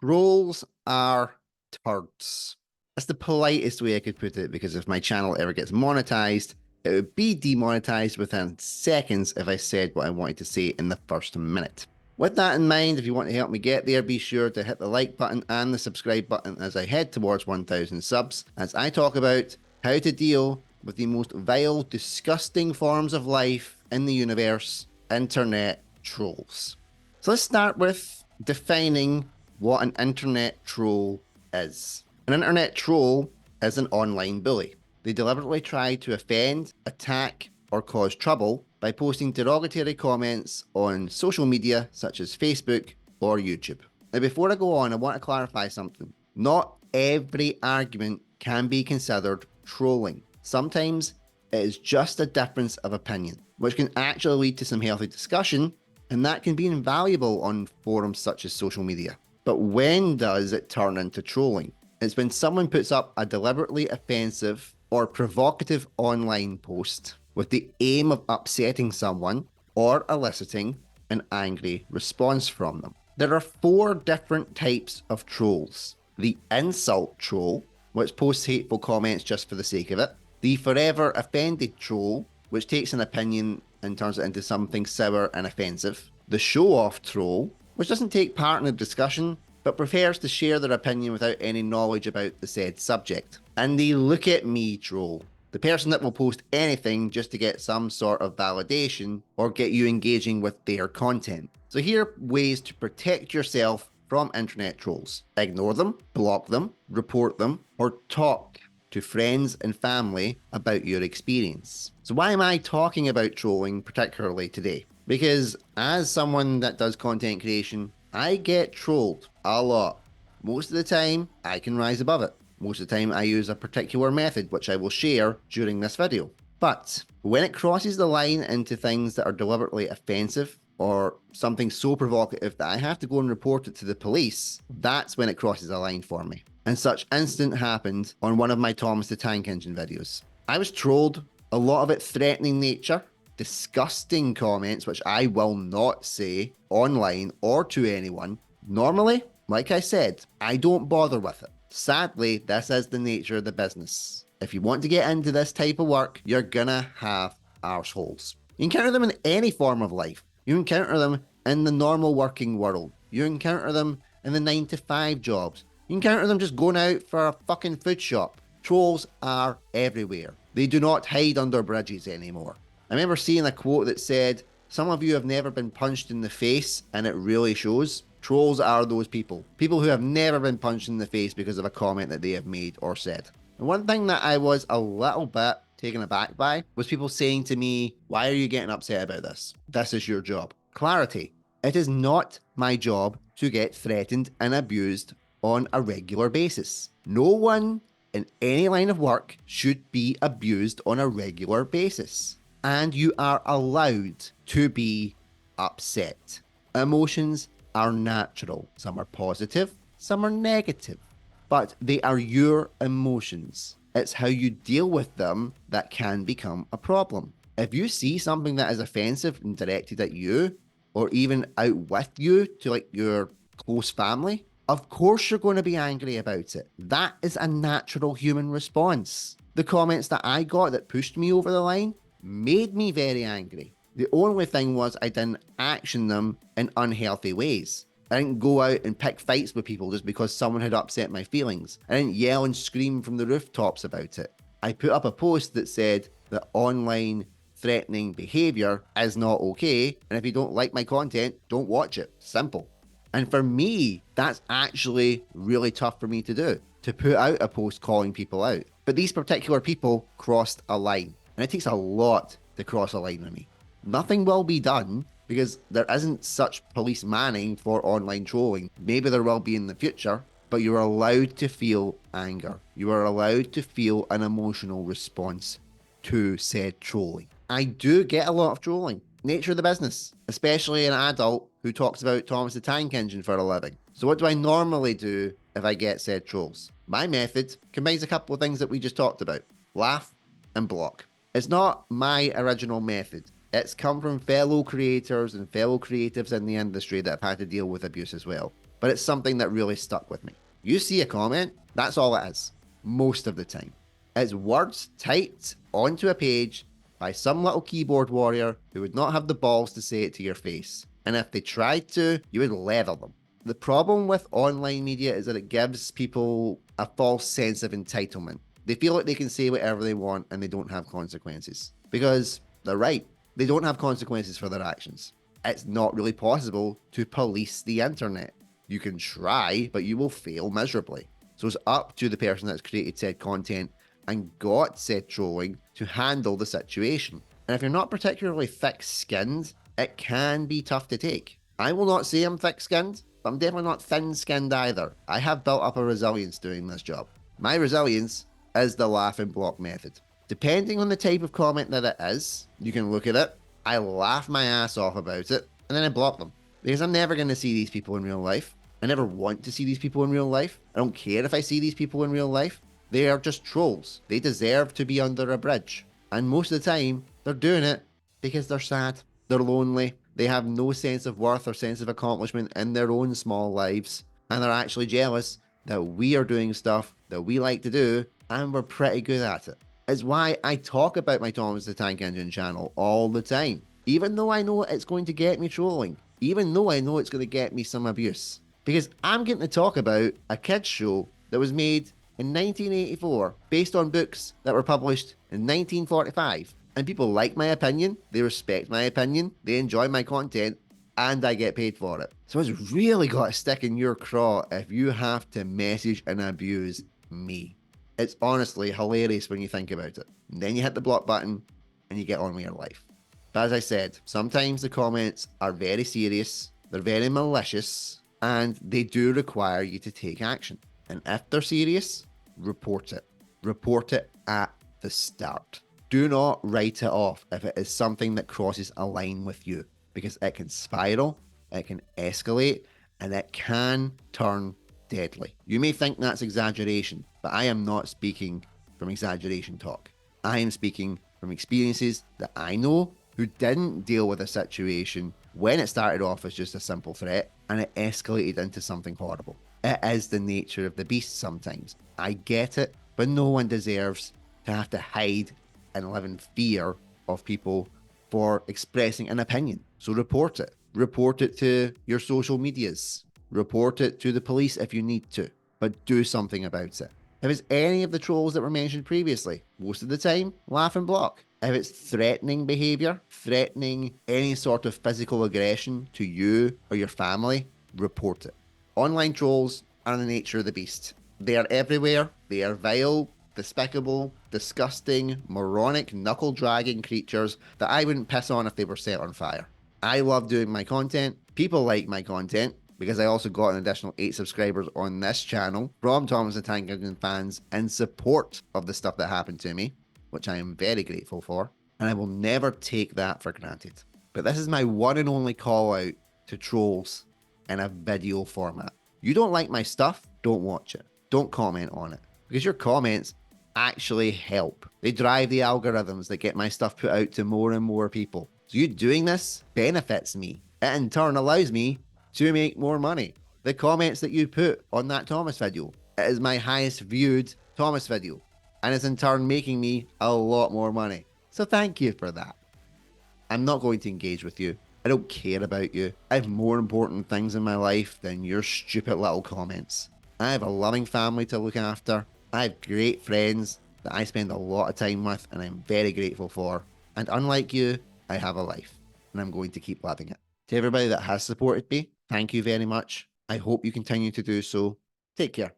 Trolls are turds. That's the politest way I could put it, because if my channel ever gets monetized, it would be demonetized within seconds if I said what I wanted to say in the first minute. With that in mind, if you want to help me get there, be sure to hit the like button and the subscribe button as I head towards 1,000 subs, as I talk about how to deal with the most vile, disgusting forms of life in the universe, internet trolls. So let's start with defining what an internet troll is. An internet troll is an online bully. They deliberately try to offend, attack, or cause trouble by posting derogatory comments on social media such as Facebook or YouTube. Now, before I go on, I want to clarify something. Not every argument can be considered trolling. Sometimes it is just a difference of opinion, which can actually lead to some healthy discussion, and that can be invaluable on forums such as social media. But when does it turn into trolling? It's when someone puts up a deliberately offensive or provocative online post with the aim of upsetting someone or eliciting an angry response from them. There are 4 different types of trolls. The insult troll, which posts hateful comments just for the sake of it. The forever offended troll, which takes an opinion and turns it into something sour and offensive. The show-off troll, which doesn't take part in the discussion, but prefers to share their opinion without any knowledge about the said subject. And the look at me troll, the person that will post anything just to get some sort of validation or get you engaging with their content. So here are ways to protect yourself from internet trolls. Ignore them, block them, report them, or talk to friends and family about your experience. So why am I talking about trolling particularly today? Because as someone that does content creation, I get trolled a lot. Most of the time, I can rise above it. Most of the time, I use a particular method, which I will share during this video. But when it crosses the line into things that are deliberately offensive or something so provocative that I have to go and report it to the police, that's when it crosses a line for me. And such instant happened on one of my Thomas the Tank Engine videos. I was trolled, a lot of it threatening nature, disgusting comments, which I will not say online or to anyone. Normally, like I said, I don't bother with it. Sadly, this is the nature of the business. If you want to get into this type of work, you're gonna have arseholes. You encounter them in any form of life. You encounter them in the normal working world. You encounter them in the 9-to-5 jobs. You encounter them just going out for a fucking food shop. Trolls are everywhere. They do not hide under bridges anymore. I remember seeing a quote that said, "Some of you have never been punched in the face, and it really shows." Trolls are those people. People who have never been punched in the face because of a comment that they have made or said. And one thing that I was a little bit taken aback by was people saying to me, "Why are you getting upset about this? This is your job." Clarity. It is not my job to get threatened and abused on a regular basis. No one in any line of work should be abused on a regular basis. And you are allowed to be upset. Emotions are natural. Some are positive, some are negative, but they are your emotions. It's how you deal with them that can become a problem. If you see something that is offensive and directed at you, or even out with you to like your close family, of course you're going to be angry about it. That is a natural human response. The comments that I got that pushed me over the line made me very angry. The only thing was I didn't action them in unhealthy ways. I didn't go out and pick fights with people just because someone had upset my feelings. I didn't yell and scream from the rooftops about it. I put up a post that said that online threatening behavior is not okay, and if you don't like my content, don't watch it. Simple. And for me, that's actually really tough for me to do, to put out a post calling people out. But these particular people crossed a line, and it takes a lot to cross a line with me. Nothing will be done because there isn't such police manning for online trolling. Maybe there will be in the future, but you're allowed to feel anger. You are allowed to feel an emotional response to said trolling. I do get a lot of trolling. Nature of the business, especially an adult who talks about Thomas the Tank Engine for a living. So what do I normally do if I get said trolls? My method combines a couple of things that we just talked about. Laugh and block. It's not my original method. It's come from fellow creators and fellow creatives in the industry that have had to deal with abuse as well. but it's something that really stuck with me. You see a comment, that's all it is, most of the time. It's words typed onto a page by some little keyboard warrior who would not have the balls to say it to your face. And if they tried to, you would leather them. The problem with online media is that it gives people a false sense of entitlement. They feel like they can say whatever they want and they don't have consequences. Because they're right, they don't have consequences for their actions. It's not really possible to police the internet. You can try, but you will fail miserably. So it's up to the person that's created said content and got said trolling to handle the situation. And if you're not particularly thick-skinned, it can be tough to take. I will not say I'm thick-skinned, but I'm definitely not thin-skinned either. I have built up a resilience doing this job. My resilience is the laugh and block method. Depending on the type of comment that it is, you can look at it, I laugh my ass off about it, and then I block them. Because I'm never going to see these people in real life. I never want to see these people in real life. I don't care if I see these people in real life. They are just trolls. They deserve to be under a bridge. And most of the time, they're doing it because they're sad. They're lonely. They have no sense of worth or sense of accomplishment in their own small lives. And they're actually jealous that we are doing stuff that we like to do and we're pretty good at it. It's why I talk about my Thomas the Tank Engine channel all the time. Even though I know it's going to get me trolling. Even though I know it's going to get me some abuse. Because I'm getting to talk about a kids show that was made in 1984 based on books that were published in 1945. And people like my opinion, they respect my opinion, they enjoy my content, and I get paid for it. So it's really got to stick in your craw if you have to message and abuse me. It's honestly hilarious when you think about it. And then you hit the block button and you get on with your life. But as I said, sometimes the comments are very serious, they're very malicious, and they do require you to take action. And if they're serious, report it. Report it at the start. Do not write it off if it is something that crosses a line with you, because it can spiral, it can escalate, and it can turn deadly. You may think that's exaggeration, but I am not speaking from exaggeration talk. I am speaking from experiences that I know who didn't deal with a situation when it started off as just a simple threat and it escalated into something horrible. It is the nature of the beast sometimes. I get it, but no one deserves to have to hide and live in fear of people for expressing an opinion. So report it. Report it to your social medias. Report it to the police if you need to, but do something about it. If it's any of the trolls that were mentioned previously, most of the time, laugh and block. If it's threatening behavior, threatening any sort of physical aggression to you or your family, report it. Online trolls are the nature of the beast. They are everywhere. They are vile, despicable, disgusting, moronic, knuckle-dragging creatures that I wouldn't piss on if they were set on fire. I love doing my content. People like my content because I also got an additional 8 subscribers on this channel from Thomas the Tank Engine fans in support of the stuff that happened to me, which I am very grateful for, and I will never take that for granted. But this is my one and only call out to trolls in a video format. You don't like my stuff, don't watch it. Don't comment on it. Because your comments actually help. They drive the algorithms that get my stuff put out to more and more people. So you doing this benefits me. It in turn allows me to make more money. The comments that you put on that Thomas video, it is my highest viewed Thomas video. And it's in turn making me a lot more money. So thank you for that. I'm not going to engage with you. I don't care about you. I have more important things in my life than your stupid little comments. I have a loving family to look after. I have great friends that I spend a lot of time with and I'm very grateful for. And unlike you, I have a life and I'm going to keep living it. To everybody that has supported me, thank you very much. I hope you continue to do so. Take care.